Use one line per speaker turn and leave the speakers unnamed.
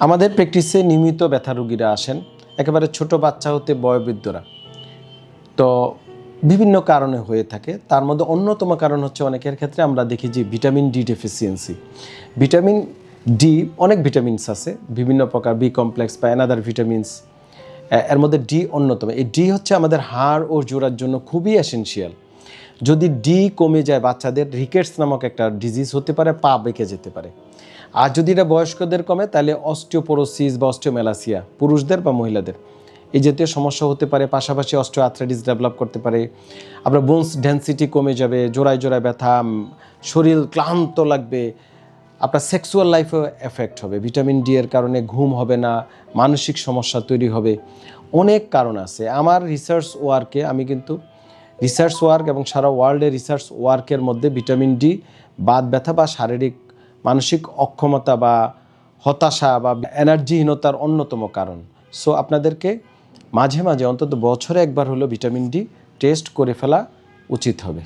আমাদের প্র্যাকটিসে নিয়মিত ব্যথা রোগীরা আসেন, একেবারে ছোট বাচ্চা হতে বয়োবৃদ্ধরা। তো বিভিন্ন কারণে হয়ে থাকে, তার মধ্যে অন্যতম কারণ হচ্ছে অনেকের ক্ষেত্রে আমরা দেখি যে vitamin D deficiency. Vitamin D অনেক ভিটামিনস আছে, বিভিন্ন প্রকার বি কমপ্লেক্স বা অ্যানাদার ভিটামিনস, এর মধ্যে ডি অন্যতম। এই ডি হচ্ছে আমাদের হাড় ও জোড়ার জন্য খুবই এসেনশিয়াল। যদি ডি কমে যায় বাচ্চাদের রিকেটস নামক একটা ডিজিজ হতে পারে, পা বেঁকে যেতে পারে। আর যদি এটা বয়স্কদের কমে তাহলে অস্টিওপোরোসিস বা অস্টিওমেলাসিয়া পুরুষদের বা মহিলাদের এই জাতীয় সমস্যা হতে পারে। পাশাপাশি অস্টিওআর্থ্রাইটিস ডেভেলপ করতে পারে। আপনার বোনস ডেন্সিটি কমে যাবে, জোড়ায় জোড়ায় ব্যথা, শরীর ক্লান্ত লাগবে, আপনার সেক্সুয়াল লাইফেও এফেক্ট হবে। ভিটামিন ডি এর কারণে ঘুম হবে না, মানসিক সমস্যা তৈরি হবে, অনেক কারণ আছে। আমার রিসার্চ ওয়ার্কে আমি কিন্তু রিসার্চ ওয়ার্ক এবং সারা ওয়ার্ল্ডে রিসার্চ ওয়ার্কের মধ্যে ভিটামিন ডি বাত ব্যথা বা শারীরিক মানসিক অক্ষমতা বা হতাশা বা এনার্জিহীনতার অন্যতম কারণ। সো আপনাদেরকে মাঝে মাঝে অন্তত বছরে একবার হলেও ভিটামিন ডি টেস্ট করে ফেলা উচিত হবে।